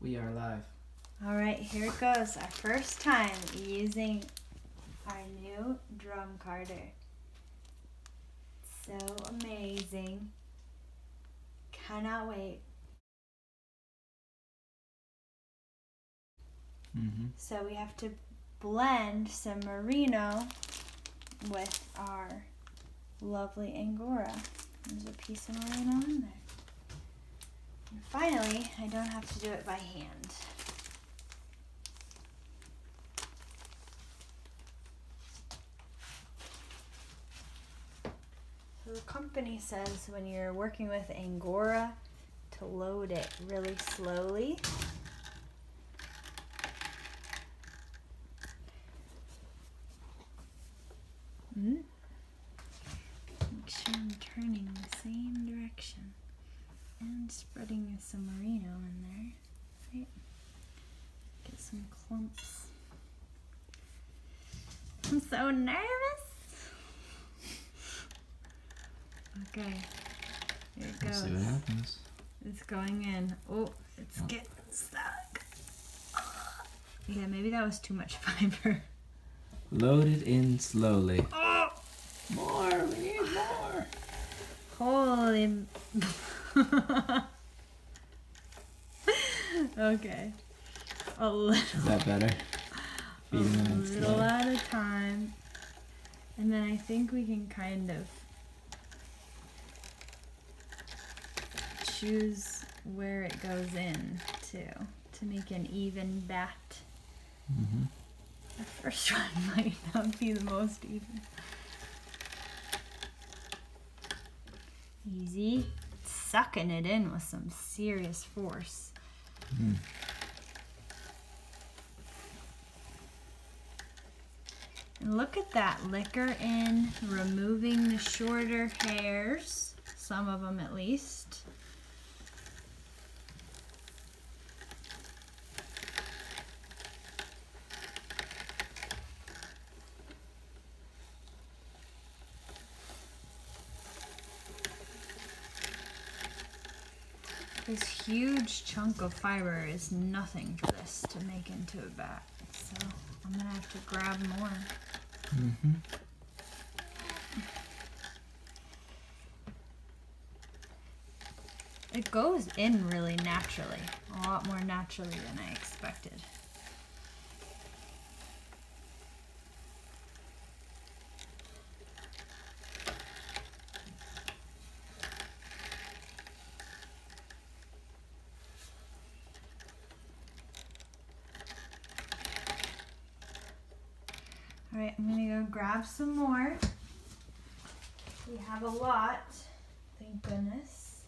We are live. All right, here it goes. Our first time using our new drum carder. So amazing. Cannot wait. So we have to blend some merino with our lovely Angora. There's a piece of merino in there. And finally, I don't have to do it by hand. So the company says when you're working with Angora to load it really slowly. Make sure I'm turning the same direction and spreading some merino in there. Right? Get some clumps. I'm so nervous. Okay, here it goes. Let's see what happens. It's going in. Oh, it's getting stuck. Yeah, maybe that was too much fiber. Load it in slowly. Oh! More, we need more. Holy. Okay. A little. Is that better? Feeding them in A little slow. at a time. And then I think we can kind of choose where it goes in to make an even bat. The first one might not be the most even. Easy. Sucking it in with some serious force. And look at that liquor in, removing the shorter hairs, some of them at least. This huge chunk of fiber is nothing for this to make into a bat, so I'm gonna have to grab more. It goes in really naturally, a lot more naturally than I expected. All right, I'm gonna go grab some more. We have a lot, thank goodness.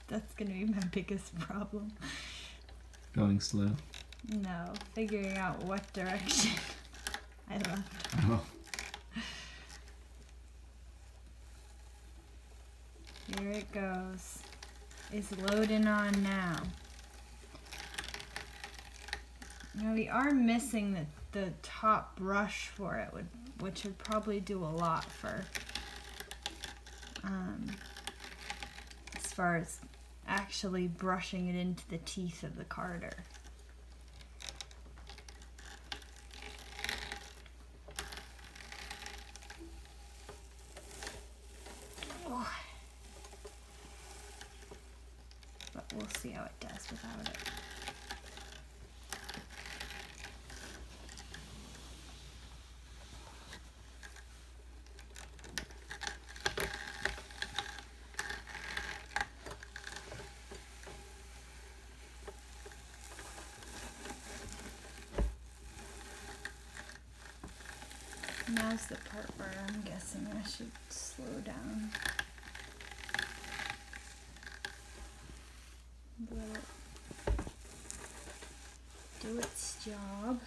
That's gonna be my biggest problem. Going slow. No, figuring out what direction I left. Oh. Here it goes. It's loading on now. Now we are missing the top brush for it, which would probably do a lot for as far as actually brushing it into the teeth of the carder. But we'll see how it does without it. Now's the part where I'm guessing I should slow down. Let it do its job.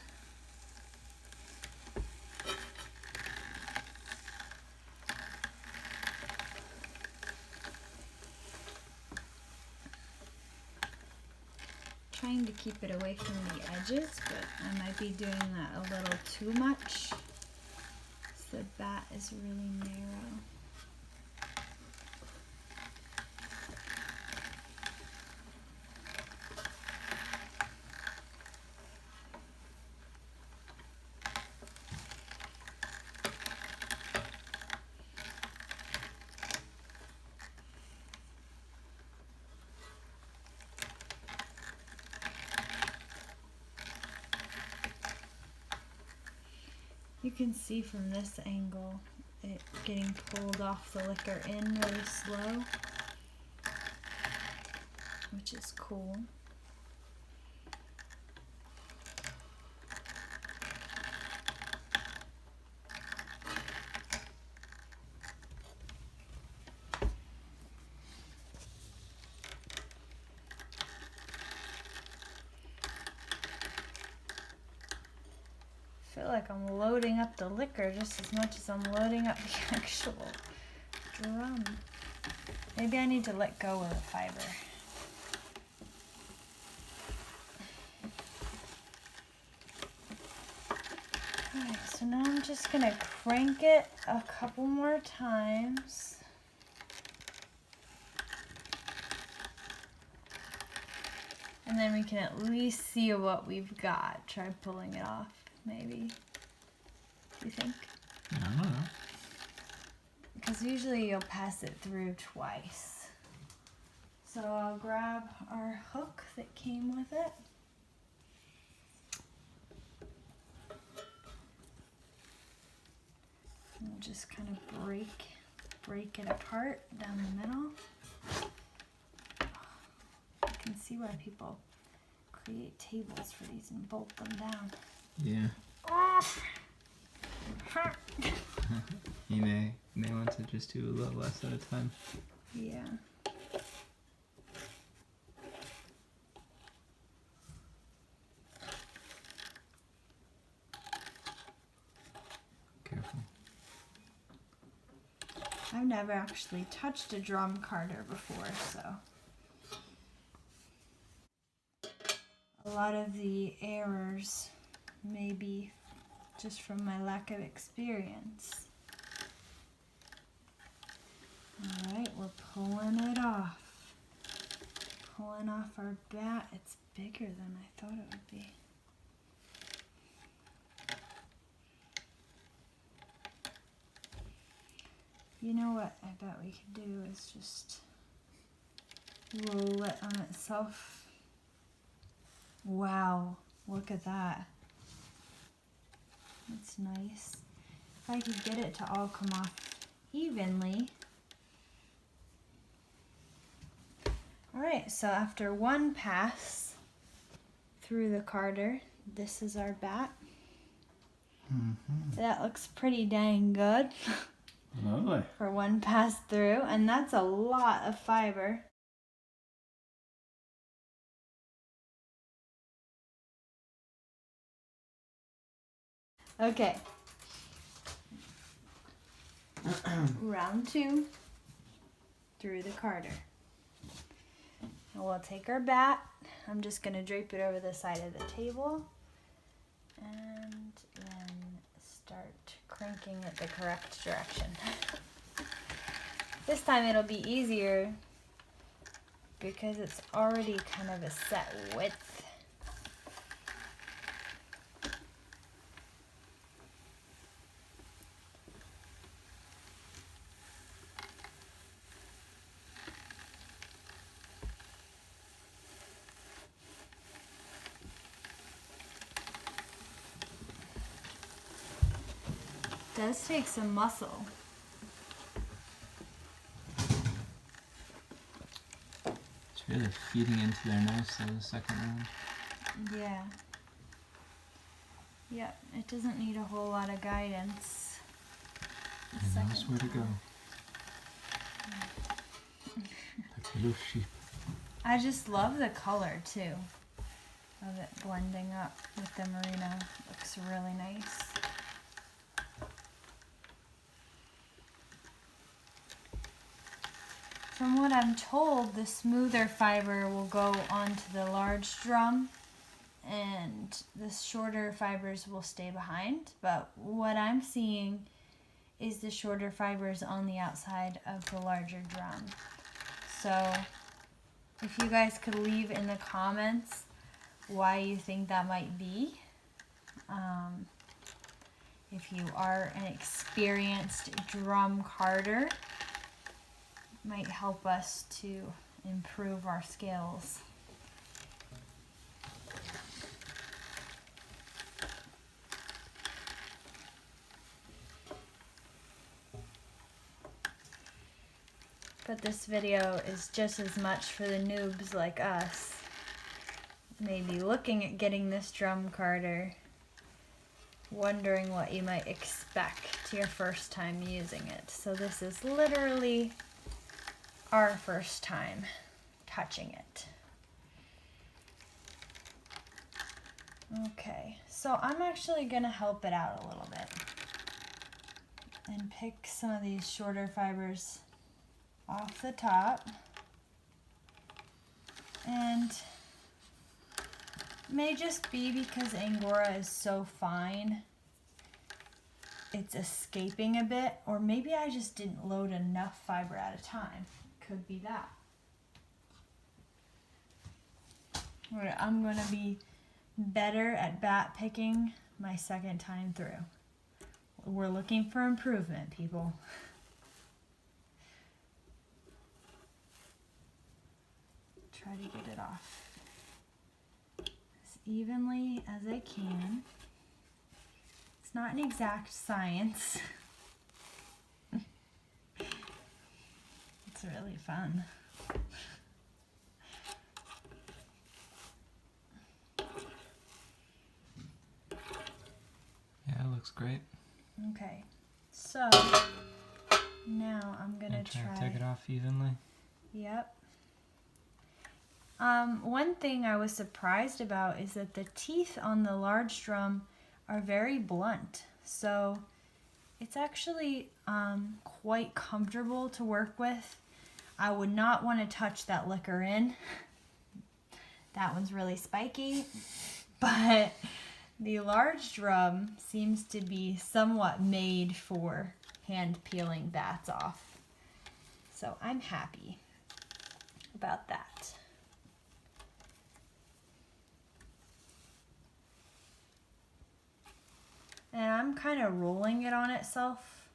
Trying to keep it away from the edges, but I might be doing that a little too much. the bat is really narrow. You can see from this angle it getting pulled off the liquor in really slow, which is cool. I feel like I'm loading up the liquor just as much as I'm loading up the actual drum. Maybe I need to let go of the fiber. Alright, so now I'm just gonna crank it a couple more times. And then we can at least see what we've got. Try pulling it off, maybe. Do you think? I don't know. Because usually you'll pass it through twice. So I'll grab our hook that came with it. And we'll just kind of break it apart down the middle. You can see why people create tables for these and bolt them down. Yeah. You may want to just do a little less at a time. Yeah. Careful. I've never actually touched a drum carder before, so a lot of the errors may be just from my lack of experience. Alright, we're pulling it off. Pulling off our bat. It's bigger than I thought it would be. You know what I bet we could do is just roll it on itself. Wow, look at that. That's nice. If I could get it to all come off evenly. Alright, so after one pass through the carder, this is our bat. That looks pretty dang good. Lovely. For one pass through, and that's a lot of fiber. Okay. Round two through the carder. And we'll take our bat. I'm just going to drape it over the side of the table and then start cranking it the correct direction. This time it'll be easier because it's already kind of a set width. It does take some muscle. It's really feeding into their nose though, the second round. Yeah. Yep, it doesn't need a whole lot of guidance. It knows where to go. Like a little sheep. I just love the color too of it blending up with the merino. Looks really nice. From what I'm told, the smoother fiber will go onto the large drum and the shorter fibers will stay behind. But what I'm seeing is the shorter fibers on the outside of the larger drum. So if you guys could leave in the comments why you think that might be. If you are an experienced drum carder, it might help us to improve our skills. But this video is just as much for the noobs like us, maybe looking at getting this drum carder, wondering what you might expect your first time using it. So this is literally our first time touching it. Okay, so I'm actually gonna help it out a little bit and pick some of these shorter fibers off the top, and may just be because Angora is so fine it's escaping a bit, or maybe I just didn't load enough fiber at a time. Could be that. I'm gonna be better at bat picking my second time through. We're looking for improvement, people. Try to get it off as evenly as I can. It's not an exact science. It's really fun. Yeah, it looks great. Okay, so now I'm gonna try to take it off evenly. Yep. One thing I was surprised about is that the teeth on the large drum are very blunt. So it's actually quite comfortable to work with. I would not want to touch that liquor in. That one's really spiky. But the large drum seems to be somewhat made for hand peeling bats off. So I'm happy about that. And I'm kind of rolling it on itself.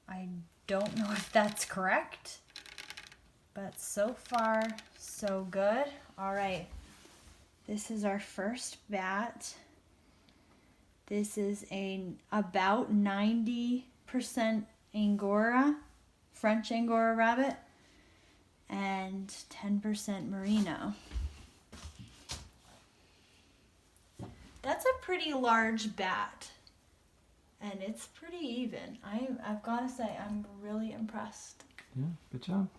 I don't know if that's correct, but so far, so good. All right, this is our first bat. This is about 90% Angora, French Angora rabbit, and 10% Merino. That's a pretty large bat, and it's pretty even. I've got to say, I'm really impressed. Yeah, good job.